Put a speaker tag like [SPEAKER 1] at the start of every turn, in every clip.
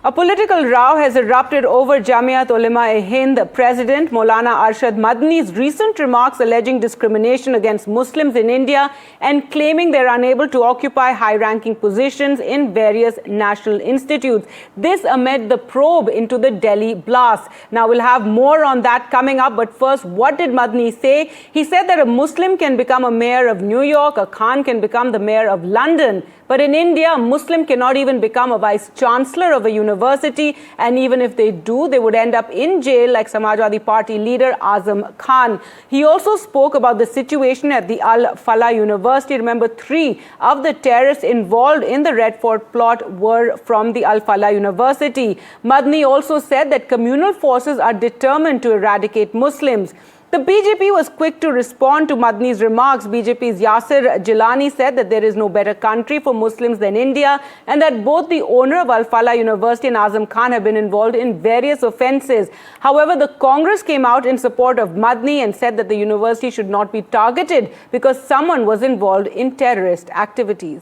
[SPEAKER 1] A political row has erupted over Jamiat Ulema-e-Hind President Maulana Arshad Madni's recent remarks alleging discrimination against Muslims in India and claiming they're unable to occupy high-ranking positions in various national institutes. This amid the probe into the Delhi blast. Now, we'll have more on that coming up, but first, what did Madni say? He said that a Muslim can become a mayor of New York, a Khan can become the mayor of London, but in India, a Muslim cannot even become a vice-chancellor of a university, and even if they do, they would end up in jail like Samajwadi Party leader Azam Khan. He also spoke about the situation at the Al Falah University. Remember, 3 of the terrorists involved in the Red Fort plot were from the Al Falah University. Madni also said that communal forces are determined to eradicate Muslims. The BJP was quick to respond to Madni's remarks. BJP's Yasir Jilani said that there is no better country for Muslims than India and that both the owner of Al Falah University and Azam Khan have been involved in various offences. However, the Congress came out in support of Madni and said that the university should not be targeted because someone was involved in terrorist activities.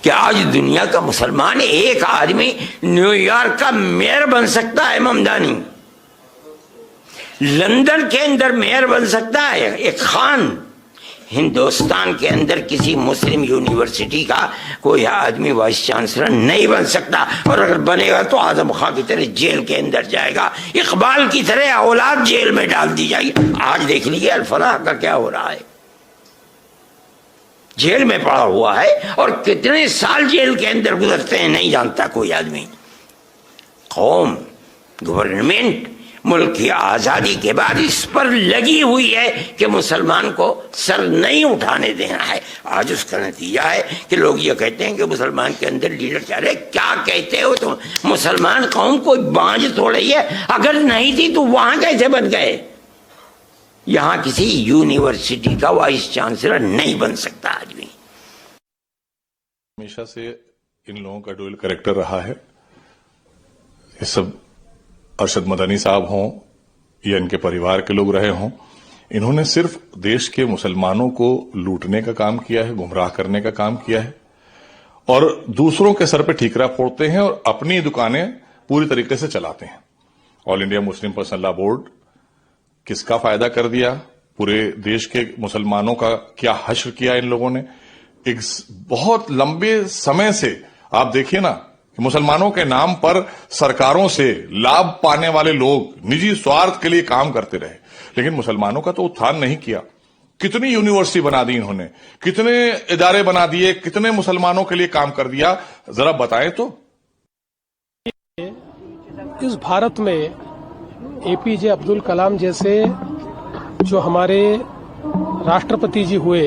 [SPEAKER 2] कि आज दुनिया का मुसलमान एक आदमी New York का mayor बन सकता है, ममदानी लंदन के अंदर मेयर बन सकता है एक खान, हिंदुस्तान के अंदर किसी मुस्लिम यूनिवर्सिटी का कोई आदमी वाइस चांसलर नहीं बन सकता, और अगर बनेगा तो आजम खान की तरह जेल के अंदर जाएगा, इकबाल की तरह औलाद जेल में डाल दी जाएगी। आज देख लीजिए अल फलाह का क्या हो रहा है, जेल में पड़ा हुआ है और कितने साल जेल के अंदर गुजरते हैं नहीं जानता कोई आदमी। कौम, गवर्नमेंट मुल्क की आजादी के बाद इस पर लगी हुई है कि मुसलमान को सर नहीं उठाने देना है। आज उसका नतीजा है कि लोग ये कहते हैं कि मुसलमान के अंदर लीडर चाह रहे। क्या कहते हो तुम? मुसलमान कौम कोई बांझ थोड़ी है, अगर नहीं थी तो वहां कैसे बन गए? यहां किसी यूनिवर्सिटी का वाइस चांसलर नहीं बन सकता आदमी।
[SPEAKER 3] हमेशा से इन लोगों का डुअल कैरेक्टर रहा है। ये सब अरशद मदनी साहब हों या इनके परिवार के लोग रहे हों, इन्होंने सिर्फ देश के मुसलमानों को लूटने का काम किया है, गुमराह करने का काम किया है और दूसरों के सर पे ठीकरा फोड़ते हैं और अपनी दुकानें पूरी तरीके से चलाते हैं। All India Muslim personal law board किसका फायदा कर दिया? पूरे देश के मुसलमानों का क्या हश्र किया इन लोगों ने? एक बहुत लंबे समय से आप देखिए ना, मुसलमानों के नाम पर सरकारों से लाभ पाने वाले लोग निजी स्वार्थ के लिए काम करते रहे, लेकिन मुसलमानों का तो उत्थान नहीं किया। कितनी यूनिवर्सिटी बना दी इन्होंने, कितने इदारे बना दिए, कितने मुसलमानों के लिए काम कर दिया, जरा बताएं तो।
[SPEAKER 4] इस भारत में एपीजे अब्दुल कलाम जैसे जो हमारे राष्ट्रपति जी हुए,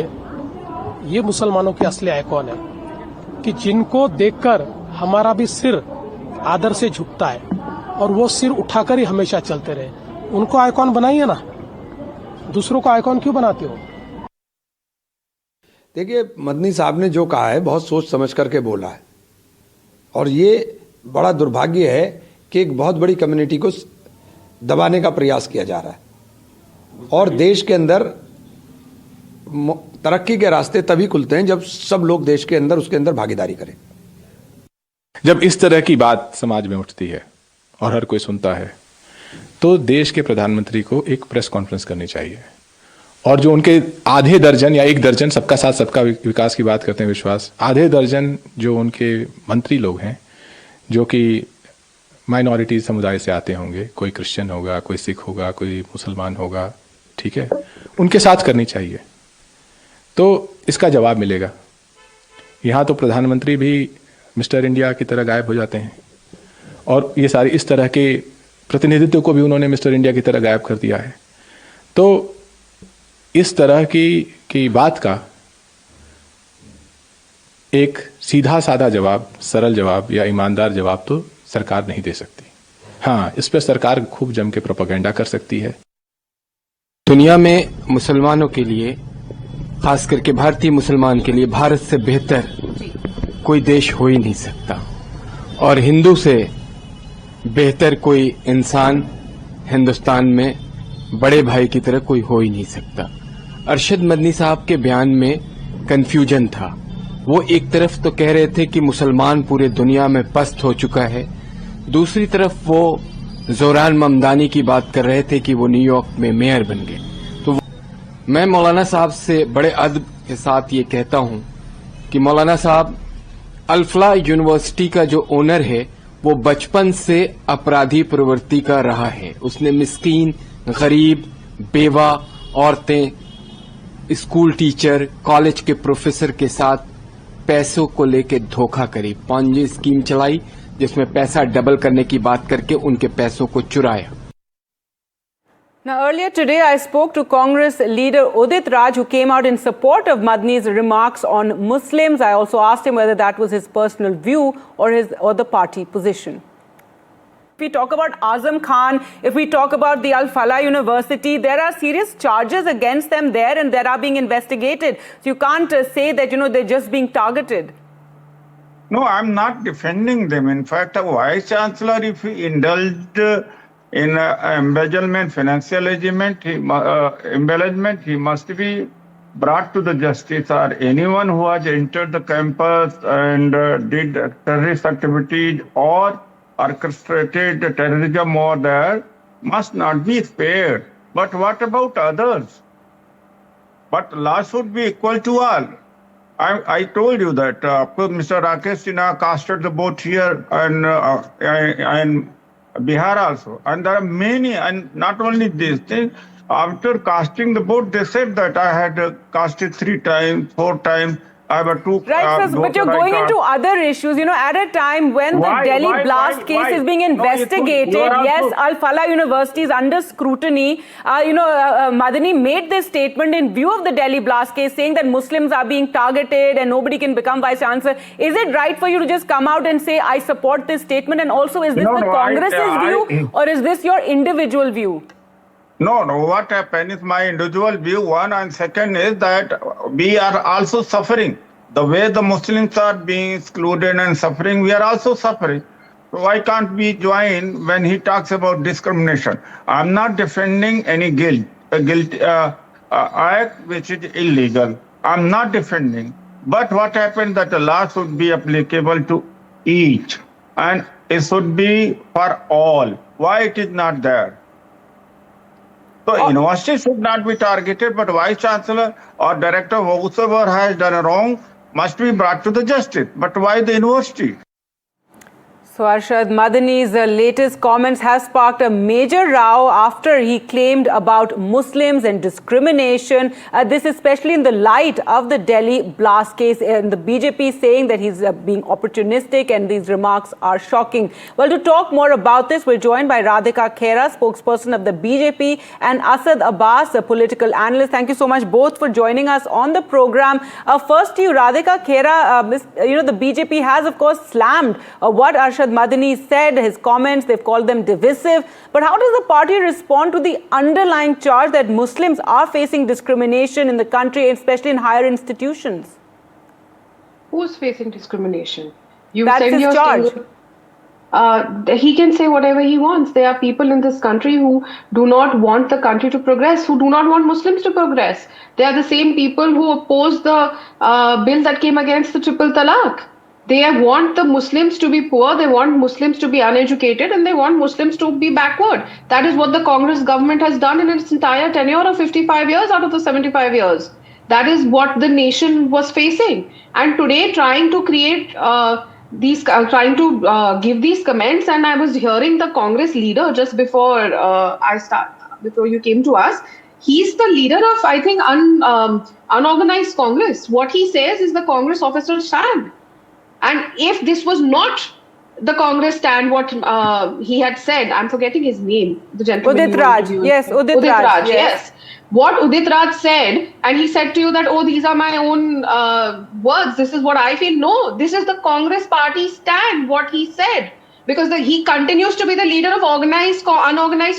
[SPEAKER 4] ये मुसलमानों के असली आइकॉन है कि जिनको देखकर हमारा भी सिर आदर से झुकता है और वो सिर उठाकर ही हमेशा चलते रहे। उनको आइकॉन बनाइए ना, दूसरों को आइकॉन क्यों बनाते हो?
[SPEAKER 5] देखिए, मदनी साहब ने जो कहा है बहुत सोच समझ करके बोला है और ये बड़ा दुर्भाग्य है कि एक बहुत बड़ी कम्युनिटी को दबाने का प्रयास किया जा रहा है और देश के अंदर तरक्की के रास्ते तभी खुलते हैं जब सब लोग देश के अंदर उसके अंदर भागीदारी करें।
[SPEAKER 6] जब इस तरह की बात समाज में उठती है और हर कोई सुनता है तो देश के प्रधानमंत्री को एक प्रेस कॉन्फ्रेंस करनी चाहिए और जो उनके आधे दर्जन या एक दर्जन सबका साथ सबका विकास की बात करते हैं विश्वास, आधे दर्जन जो उनके मंत्री लोग हैं जो कि माइनॉरिटी समुदाय से आते होंगे, कोई क्रिश्चियन होगा, कोई सिख होगा, कोई मुसलमान होगा, ठीक है, उनके साथ करनी चाहिए तो इसका जवाब मिलेगा। यहाँ तो प्रधानमंत्री भी मिस्टर इंडिया की तरह गायब हो जाते हैं और ये सारी इस तरह के प्रतिनिधित्व को भी उन्होंने मिस्टर इंडिया की तरह गायब कर दिया है। तो इस तरह की बात का एक सीधा साधा जवाब, सरल जवाब या ईमानदार जवाब तो सरकार नहीं दे सकती। हाँ, इस पर सरकार खूब जम के प्रोपेगेंडा कर सकती है।
[SPEAKER 7] दुनिया में मुसलमानों के लिए, खास करके भारतीय मुसलमान के लिए भारत से बेहतर कोई देश हो ही नहीं सकता और हिंदू से बेहतर कोई इंसान हिंदुस्तान में बड़े भाई की तरह कोई हो ही नहीं सकता। अरशद मदनी साहब के बयान में कंफ्यूजन था वो एक तरफ तो कह रहे थे कि मुसलमान पूरे दुनिया में पस्त हो चुका है, दूसरी तरफ वो जोरान ममदानी की बात कर रहे थे कि वो न्यूयॉर्क में मेयर बन गए। तो मैं मौलाना साहब से बड़े अदब के साथ ये कहता हूं कि मौलाना साहब, अल-फलाह यूनिवर्सिटी का जो ओनर है वो बचपन से अपराधी प्रवृत्ति का रहा है। उसने मिस्कीन, गरीब, बेवा, औरतें, स्कूल टीचर, कॉलेज के प्रोफेसर के साथ पैसों को लेकर धोखा करी, पॉन्जी स्कीम चलाई जिसमें पैसा डबल करने की बात करके उनके पैसों को चुराया।
[SPEAKER 1] Now, earlier today, I spoke to Congress leader Udit Raj, who came out in support of Madni's remarks on Muslims. I also asked him whether that was his personal view or the party position. If we talk about Azam Khan, if we talk about the Al-Falah University, there are serious charges against them there and they are being investigated. So you can't say that, they're just being targeted.
[SPEAKER 8] No, I'm not defending them. In fact, a vice chancellor, if he indulged in embezzlement, financial embellishment, he must be brought to the justice. Or anyone who has entered the campus and did terrorist activities or orchestrated terrorism over there must not be spared. But what about others? But law should be equal to all. I told you that Mr. Rakesh Sinha casted the vote here and Bihar also. And there are many, and not only this thing, after casting the vote, they said that I had casted 3 times, 4 times. I have two.
[SPEAKER 1] Right, but you're going into other issues, at a time when the Delhi blast case is being investigated. Yes, Al-Falah University is under scrutiny. Madani made this statement in view of the Delhi blast case, saying that Muslims are being targeted and nobody can become vice chancellor. Is it right for you to just come out and say, I support this statement? And also, is this Congress's view or is this your individual view?
[SPEAKER 8] No, what happened is my individual view, one, and second is that we are also suffering. The way the Muslims are being excluded and suffering, we are also suffering. So why can't we join when he talks about discrimination? I'm not defending any act which is illegal. I'm not defending. But what happened that the law should be applicable to each and it should be for all. Why it is not there? So university should not be targeted, but vice chancellor or director, whoever has done wrong, must be brought to the justice. But why the university?
[SPEAKER 1] So Arshad Madani's latest comments have sparked a major row after he claimed about Muslims and discrimination. This especially in the light of the Delhi blast case and the BJP saying that he's being opportunistic and these remarks are shocking. Well, to talk more about this, we're joined by Radhika Khera, spokesperson of the BJP, and Asad Abbas, a political analyst. Thank you so much both for joining us on the program. First to you, Radhika Khera, the BJP has of course slammed what Arshad Madani said, his comments, they've called them divisive. But how does the party respond to the underlying charge that Muslims are facing discrimination in the country, especially in higher institutions?
[SPEAKER 9] Who's facing discrimination? You
[SPEAKER 1] That's his charge.
[SPEAKER 9] He can say whatever he wants. There are people in this country who do not want the country to progress, who do not want Muslims to progress. They are the same people who opposed the bill that came against the triple talaq. They want the Muslims to be poor, they want Muslims to be uneducated, and they want Muslims to be backward. That is what the Congress government has done in its entire tenure of 55 years out of the 75 years. That is what the nation was facing. And today, trying to create give these comments, and I was hearing the Congress leader just before before you came to us. He's the leader of, I think, unorganized Congress. What he says is the Congress officer stand. And if this was not the Congress stand, what he had said, I'm forgetting his name, the gentleman.
[SPEAKER 1] Udit Raj. Yes, Udit Raj.
[SPEAKER 9] Yes. What Udit Raj said, and he said to you that, oh, these are my own words, this is what I feel. No, this is the Congress party stand, what he said. Because he continues to be the leader of unorganized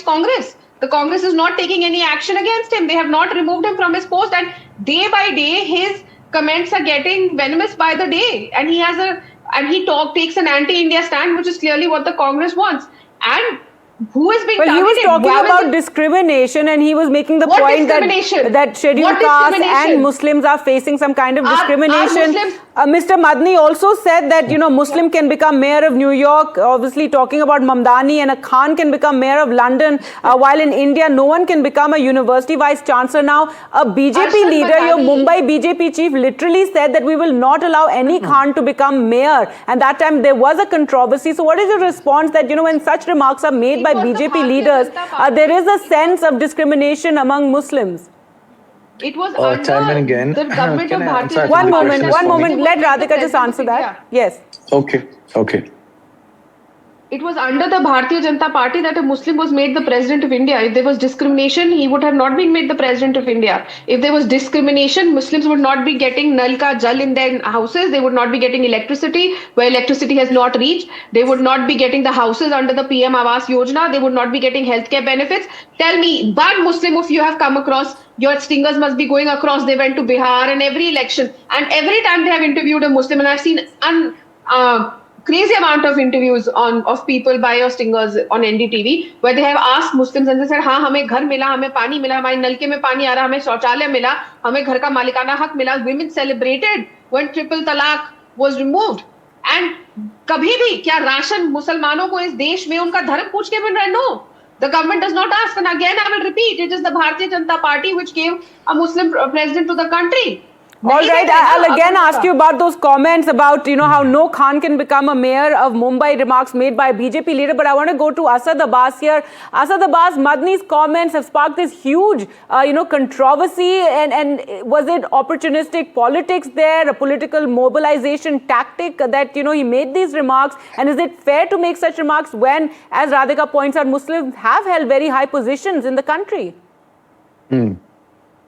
[SPEAKER 9] Congress. The Congress is not taking any action against him. They have not removed him from his post. And day by day, his comments are getting venomous by the day, and he takes an anti-India stand, which is clearly what the Congress wants. And Who is being
[SPEAKER 1] Well, he
[SPEAKER 9] targeted?
[SPEAKER 1] was talking
[SPEAKER 9] Why was
[SPEAKER 1] about
[SPEAKER 9] it-
[SPEAKER 1] discrimination, and he was making the
[SPEAKER 9] What
[SPEAKER 1] point
[SPEAKER 9] discrimination?
[SPEAKER 1] that scheduled
[SPEAKER 9] What
[SPEAKER 1] castes
[SPEAKER 9] discrimination?
[SPEAKER 1] and Muslims are facing some kind of
[SPEAKER 9] Are
[SPEAKER 1] discrimination.
[SPEAKER 9] Muslims-
[SPEAKER 1] Mr. Madni also said that, Muslim can become mayor of New York, obviously talking about Mamdani, and a Khan can become mayor of London, while in India, no one can become a university vice chancellor. Now, a BJP
[SPEAKER 9] Arshad
[SPEAKER 1] leader, your
[SPEAKER 9] Madani-
[SPEAKER 1] Mumbai BJP chief, literally said that we will not allow any Khan to become mayor. And that time there was a controversy. So what is your response that, when such remarks are made by
[SPEAKER 9] was the
[SPEAKER 1] BJP
[SPEAKER 9] Bharatiya
[SPEAKER 1] leaders,
[SPEAKER 9] Janata Party.
[SPEAKER 1] there is a sense of discrimination among Muslims?
[SPEAKER 9] It was
[SPEAKER 10] time and
[SPEAKER 9] under
[SPEAKER 10] again,
[SPEAKER 9] the government
[SPEAKER 10] can
[SPEAKER 9] of
[SPEAKER 10] I
[SPEAKER 9] Bharatiya
[SPEAKER 10] answer? I think
[SPEAKER 1] One
[SPEAKER 10] the
[SPEAKER 1] moment,
[SPEAKER 10] question is
[SPEAKER 1] one
[SPEAKER 10] for
[SPEAKER 1] moment.
[SPEAKER 10] me.
[SPEAKER 1] Let
[SPEAKER 9] He was the
[SPEAKER 1] Radhika just
[SPEAKER 9] president
[SPEAKER 1] answer
[SPEAKER 9] of
[SPEAKER 1] that.
[SPEAKER 9] India.
[SPEAKER 1] Yes.
[SPEAKER 10] Okay.
[SPEAKER 9] It was under the Bharatiya Janata Party that a Muslim was made the president of India. If there was discrimination, he would have not been made the president of India. If there was discrimination, Muslims would not be getting Nal Ka Jal in their houses. They would not be getting electricity where electricity has not reached. They would not be getting the houses under the PM Awas Yojana. They would not be getting healthcare benefits. Tell me, one Muslim if you have come across, your stingers must be going across. They went to Bihar and every election. And every time they have interviewed a Muslim, and I've seen crazy amount of interviews of people by your stingers on NDTV where they have asked Muslims and they said, हाँ हमें घर मिला, हमें पानी मिला, हमारे नलके में पानी आ रहा, हमें शौचालय मिला, हमें घर का मालिकाना हक मिला. Women celebrated when triple talaq was removed. And कभी भी क्या राशन मुसलमानों को इस देश में उनका धर्म पूछ के मिल रहा है? No. The government does not ask. And again, I will repeat, it is the Bharatiya Janata Party which gave a Muslim president to the country.
[SPEAKER 1] All right, I'll again ask you about those comments about, how no Khan can become a mayor of Mumbai, remarks made by a BJP leader. But I want to go to Asad Abbas here. Asad Abbas, Madni's comments have sparked this huge, controversy. And was it opportunistic politics there, a political mobilization tactic that, he made these remarks? And is it fair to make such remarks when, as Radhika points out, Muslims have held very high positions in the country?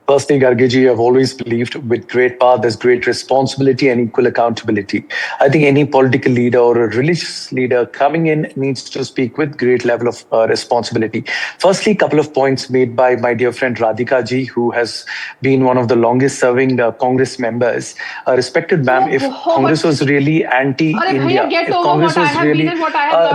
[SPEAKER 10] Personally, Gargiji, I've always believed with great power, there's great responsibility and equal accountability. I think any political leader or a religious leader coming in needs to speak with great level of responsibility. Firstly, a couple of points made by my dear friend Radhika ji, who has been one of the longest serving Congress members. Respected ma'am, if Congress was really anti-India, if Congress was really...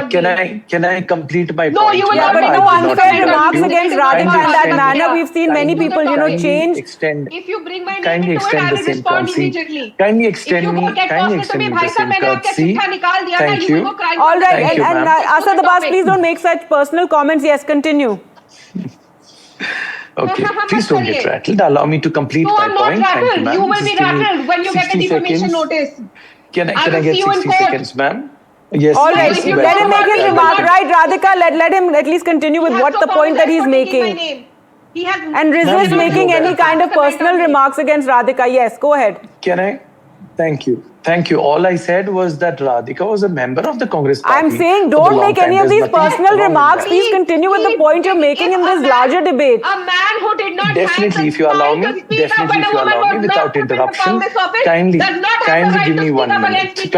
[SPEAKER 10] Can I complete my point?
[SPEAKER 9] You will
[SPEAKER 1] Yeah,
[SPEAKER 9] not
[SPEAKER 1] but
[SPEAKER 9] be
[SPEAKER 1] no
[SPEAKER 9] able to
[SPEAKER 1] unfair
[SPEAKER 9] defend
[SPEAKER 1] remarks
[SPEAKER 9] you.
[SPEAKER 1] against
[SPEAKER 9] Kindly
[SPEAKER 1] Radhika in that
[SPEAKER 9] extend-
[SPEAKER 1] manner. We've seen many people, change.
[SPEAKER 9] If you bring my name
[SPEAKER 10] Kindly
[SPEAKER 9] into it,
[SPEAKER 10] extend
[SPEAKER 9] I
[SPEAKER 10] the
[SPEAKER 9] will
[SPEAKER 10] same
[SPEAKER 9] respond
[SPEAKER 10] courtesy.
[SPEAKER 9] immediately.
[SPEAKER 10] Kindly
[SPEAKER 9] If
[SPEAKER 10] extend
[SPEAKER 9] you
[SPEAKER 10] me.
[SPEAKER 9] won't get
[SPEAKER 10] Kindly
[SPEAKER 9] personal to me,
[SPEAKER 10] extend me
[SPEAKER 9] भाई
[SPEAKER 10] the
[SPEAKER 9] साहब
[SPEAKER 10] same
[SPEAKER 9] मैंने आपका
[SPEAKER 10] courtesy.
[SPEAKER 9] चिट्ठा निकाल दिया ना,
[SPEAKER 10] Thank
[SPEAKER 9] you
[SPEAKER 10] you.
[SPEAKER 9] will go crime.
[SPEAKER 1] All right,
[SPEAKER 10] Thank you,
[SPEAKER 1] and
[SPEAKER 10] ma'am.
[SPEAKER 1] Asad Abbas, please don't make such personal comments. Yes, continue.
[SPEAKER 10] Okay, please don't get rattled. Allow me to complete
[SPEAKER 9] No,
[SPEAKER 10] my
[SPEAKER 9] I'm not
[SPEAKER 10] point. Thank
[SPEAKER 9] rattled.
[SPEAKER 10] you, ma'am.
[SPEAKER 9] You will
[SPEAKER 10] Just
[SPEAKER 9] be
[SPEAKER 10] give me
[SPEAKER 9] rattled when you get a
[SPEAKER 10] 60
[SPEAKER 9] defamation
[SPEAKER 10] seconds.
[SPEAKER 9] notice.
[SPEAKER 10] Can
[SPEAKER 9] I
[SPEAKER 10] I
[SPEAKER 9] will
[SPEAKER 10] get
[SPEAKER 9] see you in
[SPEAKER 10] 60
[SPEAKER 9] court.
[SPEAKER 10] seconds, ma'am? Yes.
[SPEAKER 1] All
[SPEAKER 10] yes,
[SPEAKER 1] right,
[SPEAKER 9] if you
[SPEAKER 1] let him make his
[SPEAKER 9] welcome.
[SPEAKER 1] remark. Right, Radhika, let him at least continue with
[SPEAKER 9] He has
[SPEAKER 1] what
[SPEAKER 9] no
[SPEAKER 1] the point that
[SPEAKER 9] problem
[SPEAKER 1] he's
[SPEAKER 9] for taking my
[SPEAKER 1] making.
[SPEAKER 9] name. He has
[SPEAKER 1] And resist
[SPEAKER 10] Ma'am,
[SPEAKER 1] making
[SPEAKER 10] you're
[SPEAKER 1] any
[SPEAKER 10] welcome.
[SPEAKER 1] kind of personal remarks against Radhika. Yes, go ahead.
[SPEAKER 10] Can I? Thank you. Thank you. All I said was that Radhika was a member of the Congress party.
[SPEAKER 1] I'm saying
[SPEAKER 10] for a
[SPEAKER 1] don't
[SPEAKER 10] long
[SPEAKER 1] make
[SPEAKER 10] time.
[SPEAKER 1] any of
[SPEAKER 10] There's
[SPEAKER 1] these
[SPEAKER 10] nothing
[SPEAKER 1] personal
[SPEAKER 10] wrong with
[SPEAKER 1] remarks.
[SPEAKER 10] that.
[SPEAKER 1] Please continue with the point you're making in this larger debate.
[SPEAKER 9] A man who did not
[SPEAKER 10] Definitely, if you allow me, definitely, if you allow me, without interruption, kindly give me 1 minute.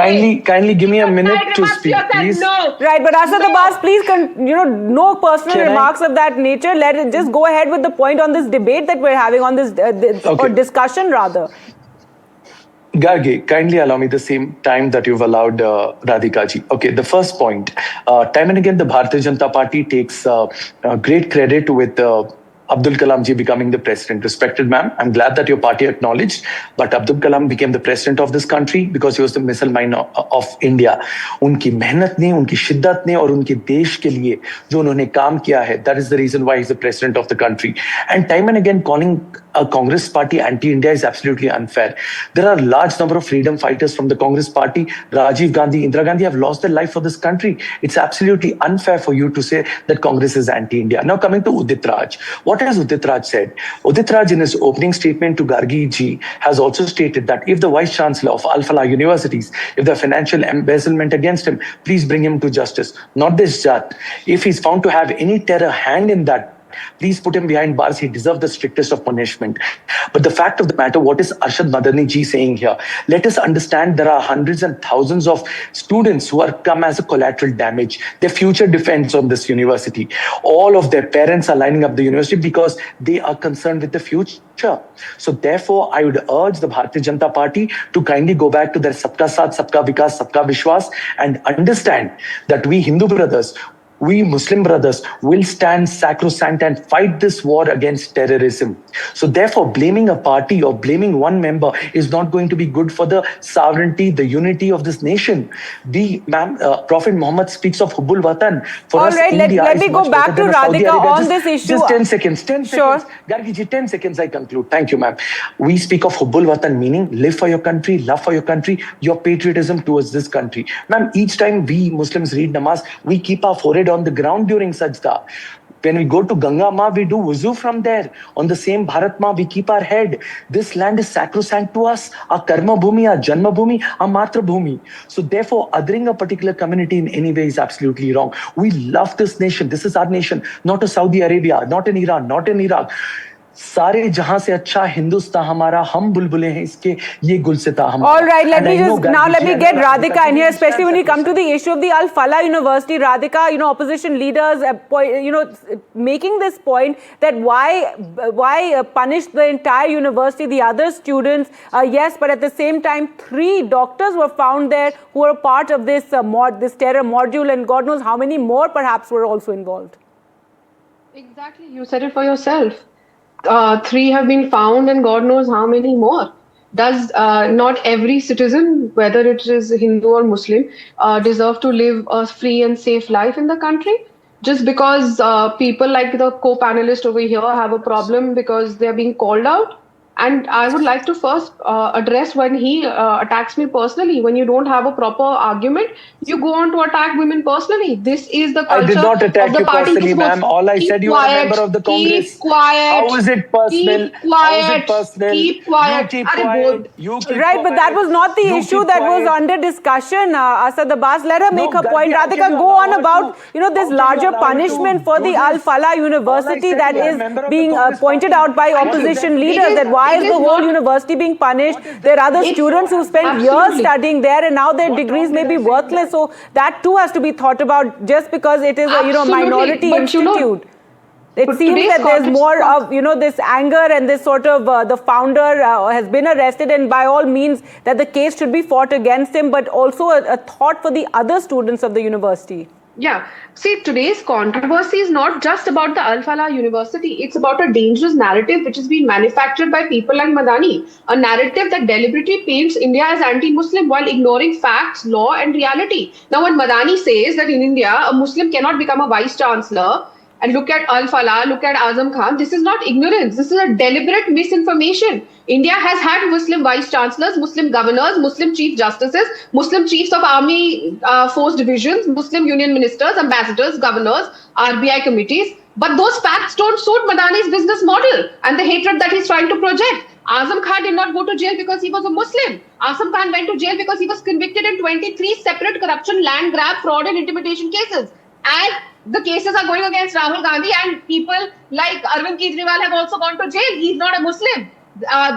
[SPEAKER 10] Kindly give me a minute to speak, please.
[SPEAKER 1] Right, but Asad Abbas, please, no personal
[SPEAKER 10] Can I-
[SPEAKER 1] remarks of that nature. Let it just go ahead with the point on this debate that we're having on this, or
[SPEAKER 10] Okay.
[SPEAKER 1] discussion rather.
[SPEAKER 10] Gargi, kindly allow me the same time that you've allowed Radhika ji. Okay, the first point. Time and again, the Bharatiya Janata Party takes great credit with Abdul Kalam ji becoming the president. Respected ma'am, I'm glad that your party acknowledged, but Abdul Kalam became the president of this country because he was the missile man of India. उनकी मेहनत ने, उनकी शिद्दत ने और उनके देश के लिए जो उन्होंने काम किया है, that is the reason why he's the president of the country. And time and again, calling a Congress party anti-India is absolutely unfair. There are a large number of freedom fighters from the Congress party. Rajiv Gandhi, Indira Gandhi have lost their life for this country. It's absolutely unfair for you to say that Congress is anti-India. Now coming to Udit Raj. What has Udit Raj said? Udit Raj in his opening statement to Gargi ji has also stated that if the Vice Chancellor of Al-Falah Universities, if the financial embezzlement against him, please bring him to justice. Not this Jat. If he's found to have any terror hand in that, please put him behind bars. He deserves the strictest of punishment. But the fact of the matter, what is Arshad Madani ji saying here? Let us understand there are hundreds and thousands of students who are come as a collateral damage. Their future depends on this university. All of their parents are lining up the university because they are concerned with the future. So therefore, I would urge the Bharatiya Janata Party to kindly go back to their Sabka Saath, Sabka Vikas, Sabka Vishwas and understand that we Hindu brothers, we Muslim brothers will stand sacrosanct and fight this war against terrorism. So therefore, blaming a party or blaming one member is not going to be good for the sovereignty, the unity of this nation. Prophet Muhammad speaks of Hubbul Watan. For
[SPEAKER 1] All
[SPEAKER 10] us,
[SPEAKER 1] right,
[SPEAKER 10] India
[SPEAKER 1] let
[SPEAKER 10] is
[SPEAKER 1] me go
[SPEAKER 10] much
[SPEAKER 1] back
[SPEAKER 10] better
[SPEAKER 1] to
[SPEAKER 10] than Saudi
[SPEAKER 1] Radhika
[SPEAKER 10] Arabia.
[SPEAKER 1] on this issue.
[SPEAKER 10] Just 10 seconds. 10
[SPEAKER 1] Sure.
[SPEAKER 10] seconds. Gargi ji, 10 seconds, I conclude. Thank you, ma'am. We speak of Hubbul Watan, meaning live for your country, love for your country, your patriotism towards this country. Ma'am, each time we Muslims read namaz, we keep our forehead on the ground during sajda. When we go to Ganga Ma, we do wuzu from there. On the same Bharat Ma, we keep our head. This land is sacrosanct to us. Our karma bhumi, our janma bhumi, our matra bhumi. So therefore, othering a particular community in any way is absolutely wrong. We love this nation. This is our nation. Not a Saudi Arabia, not in Iran, not in Iraq. सारे जहां से अच्छा हिंदुस्तान हमारा हम बुलबुलें हैं इसके ये गुलसिता हमारा.
[SPEAKER 1] All right, let me get Radhika in here, especially when we come to the issue of the Al Falah University. Radhika, opposition leaders, making this point that why punish the entire university, the other students? Yes, but at the same time, 3 doctors were found there who were part of this this terror module, and God knows how many more perhaps were also involved.
[SPEAKER 9] Exactly, you said it for yourself. 3 have been found and God knows how many more. Does not every citizen, whether it is Hindu or Muslim, deserve to live a free and safe life in the country? Just because people like the co-panelist over here have a problem because they are being called out? And I would like to first address when he attacks me personally. When you don't have a proper argument, you go on to attack women personally. This is the culture
[SPEAKER 10] I did not attack
[SPEAKER 9] of the
[SPEAKER 10] you
[SPEAKER 9] party.
[SPEAKER 10] personally, ma'am. All I said, you are a member of the Congress.
[SPEAKER 9] Keep quiet.
[SPEAKER 10] How is it personal?
[SPEAKER 9] Keep quiet.
[SPEAKER 10] How is it personal?
[SPEAKER 9] Keep quiet.
[SPEAKER 10] You keep quiet. You keep
[SPEAKER 1] Right, but that was not the
[SPEAKER 10] You
[SPEAKER 1] issue
[SPEAKER 10] keep
[SPEAKER 1] that was
[SPEAKER 10] quiet.
[SPEAKER 1] under discussion, Asad Abbas. Let her make her
[SPEAKER 10] Gargi,
[SPEAKER 1] point.
[SPEAKER 10] how
[SPEAKER 1] Radhika,
[SPEAKER 10] can you
[SPEAKER 1] go on
[SPEAKER 10] allow her
[SPEAKER 1] about,
[SPEAKER 10] to-
[SPEAKER 1] this
[SPEAKER 10] how can
[SPEAKER 1] larger
[SPEAKER 10] you allow her to
[SPEAKER 1] punishment for
[SPEAKER 10] do
[SPEAKER 1] the
[SPEAKER 10] this?
[SPEAKER 1] Al Falah University
[SPEAKER 10] said,
[SPEAKER 1] that
[SPEAKER 10] you are a
[SPEAKER 1] is
[SPEAKER 10] member of the
[SPEAKER 1] being
[SPEAKER 10] Congress
[SPEAKER 1] pointed
[SPEAKER 10] party.
[SPEAKER 1] out by
[SPEAKER 10] What is
[SPEAKER 1] opposition
[SPEAKER 10] that?
[SPEAKER 1] leaders. That why
[SPEAKER 9] it
[SPEAKER 1] is
[SPEAKER 9] is
[SPEAKER 1] the whole
[SPEAKER 9] not-
[SPEAKER 1] university being punished? There are other
[SPEAKER 9] It's-
[SPEAKER 1] students who spent years
[SPEAKER 9] Absolutely.
[SPEAKER 1] studying there and now their degrees may be worthless. So that too has to be thought about just because it is a
[SPEAKER 9] Absolutely.
[SPEAKER 1] minority
[SPEAKER 9] But
[SPEAKER 1] institute. It
[SPEAKER 9] but
[SPEAKER 1] seems
[SPEAKER 9] today's
[SPEAKER 1] that there's
[SPEAKER 9] context-
[SPEAKER 1] more of, this anger and this sort of, the founder has been arrested and by all means that the case should be fought against him, but also a thought for the other students of the university.
[SPEAKER 9] Yeah. See, today's controversy is not just about the Al Falah University. It's about a dangerous narrative which is being manufactured by people like Madani. A narrative that deliberately paints India as anti-Muslim while ignoring facts, law and reality. Now, when Madani says that in India, a Muslim cannot become a vice-chancellor, and look at Al Falah, look at Azam Khan, this is not ignorance. This is a deliberate misinformation. India has had Muslim vice-chancellors, Muslim governors, Muslim chief justices, Muslim chiefs of army force divisions, Muslim union ministers, ambassadors, governors, RBI committees. But those facts don't suit Madani's business model and the hatred that he's trying to project. Azam Khan did not go to jail because he was a Muslim. Azam Khan went to jail because he was convicted in 23 separate corruption, land grab, fraud and intimidation cases. And the cases are going against Rahul Gandhi and people like Arvind Kejriwal have also gone to jail. He's not a Muslim.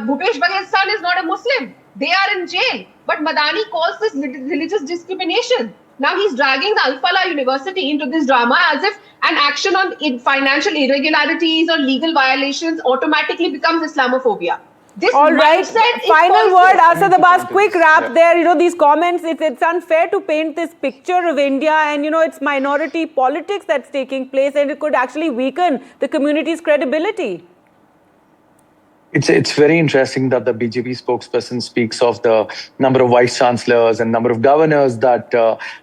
[SPEAKER 9] Bhupesh Bagel's son is not a Muslim. They are in jail. But Madani calls this religious discrimination. Now he's dragging the Al Falah University into this drama as if an action on financial irregularities or legal violations automatically becomes Islamophobia. This
[SPEAKER 1] All right,
[SPEAKER 9] mindset is
[SPEAKER 1] final
[SPEAKER 9] false.
[SPEAKER 1] word, Asad Abbas, quick wrap there. These comments, it's unfair to paint this picture of India and, it's minority politics that's taking place and it could actually weaken the community's credibility.
[SPEAKER 10] It's very interesting that the BJP spokesperson speaks of the number of vice chancellors and number of governors that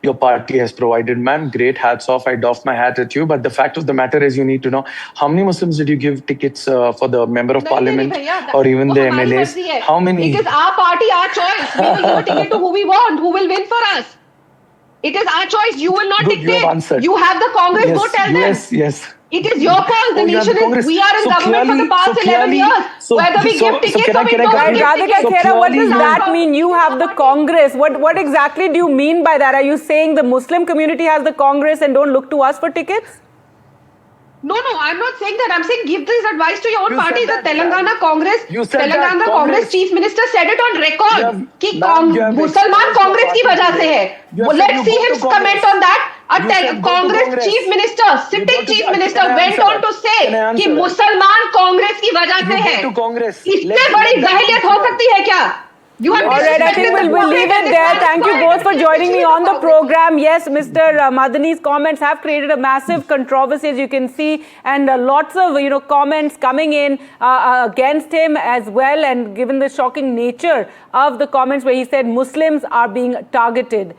[SPEAKER 10] your party has provided. Ma'am, great, hats off. I doff my hat at you. But the fact of the matter is you need to know how many Muslims did you give tickets for the member of parliament or even the MLAs? How many?
[SPEAKER 9] It is our party, our choice. We will give a ticket to who we want, who will win for us. It is our choice. You will not
[SPEAKER 10] Good, you have
[SPEAKER 9] dictate.
[SPEAKER 10] answered.
[SPEAKER 9] You have the Congress. Go tell them.
[SPEAKER 10] Yes.
[SPEAKER 9] It is your call. The
[SPEAKER 10] Oh, you have
[SPEAKER 9] nation
[SPEAKER 10] the
[SPEAKER 9] is.
[SPEAKER 10] Congress.
[SPEAKER 9] We are in
[SPEAKER 10] So
[SPEAKER 9] government for the
[SPEAKER 10] clearly-
[SPEAKER 9] past
[SPEAKER 10] so
[SPEAKER 9] 11
[SPEAKER 10] clearly-
[SPEAKER 9] years.
[SPEAKER 10] so-
[SPEAKER 9] Whether we
[SPEAKER 10] so-
[SPEAKER 9] give
[SPEAKER 10] so
[SPEAKER 9] tickets
[SPEAKER 10] can
[SPEAKER 9] or
[SPEAKER 10] I-
[SPEAKER 9] we
[SPEAKER 10] can I
[SPEAKER 9] don't
[SPEAKER 10] conclude?
[SPEAKER 9] give
[SPEAKER 1] Radhika
[SPEAKER 9] tickets.
[SPEAKER 1] Khera, what does
[SPEAKER 10] clearly
[SPEAKER 1] that mean? You have the Congress. What exactly do you mean by that? Are you saying the Muslim community has the Congress and don't look to us for tickets?
[SPEAKER 9] No, I'm not saying that. I'm saying give this advice to your own
[SPEAKER 10] You
[SPEAKER 9] party.
[SPEAKER 10] said
[SPEAKER 9] The
[SPEAKER 10] that,
[SPEAKER 9] Telangana Congress,
[SPEAKER 10] You said that,
[SPEAKER 9] Telangana Congress
[SPEAKER 10] Congress.
[SPEAKER 9] chief minister said it on record. कि
[SPEAKER 10] ma'am, you have
[SPEAKER 9] मुसलमान
[SPEAKER 10] exposed
[SPEAKER 9] Congress
[SPEAKER 10] your
[SPEAKER 9] की
[SPEAKER 10] party
[SPEAKER 9] वजह से
[SPEAKER 10] today.
[SPEAKER 9] है.
[SPEAKER 10] You have said
[SPEAKER 9] Let's
[SPEAKER 10] you
[SPEAKER 9] see
[SPEAKER 10] go
[SPEAKER 9] him
[SPEAKER 10] to Congress.
[SPEAKER 9] comment on that. A
[SPEAKER 10] You said go to
[SPEAKER 9] Congress
[SPEAKER 10] Congress.
[SPEAKER 9] chief minister, sitting
[SPEAKER 10] go to-
[SPEAKER 9] chief minister
[SPEAKER 10] can I
[SPEAKER 9] went
[SPEAKER 10] answer
[SPEAKER 9] on to
[SPEAKER 10] that?
[SPEAKER 9] say
[SPEAKER 10] Can I answer
[SPEAKER 9] कि
[SPEAKER 10] that?
[SPEAKER 9] मुसलमान कांग्रेस की वजह से
[SPEAKER 10] You
[SPEAKER 9] है.
[SPEAKER 10] go to Congress.
[SPEAKER 9] इससे
[SPEAKER 10] Let-
[SPEAKER 9] बड़ी
[SPEAKER 10] let that
[SPEAKER 9] जाहिलियत
[SPEAKER 10] be
[SPEAKER 9] हो
[SPEAKER 10] clear.
[SPEAKER 9] सकती है क्या? You have
[SPEAKER 1] All right, I think we'll leave it there. Thank you both for joining me on the program. Yes, Mr. Madani's comments have created a massive controversy, as you can see, and lots of comments coming in against him as well. And given the shocking nature of the comments where he said Muslims are being targeted.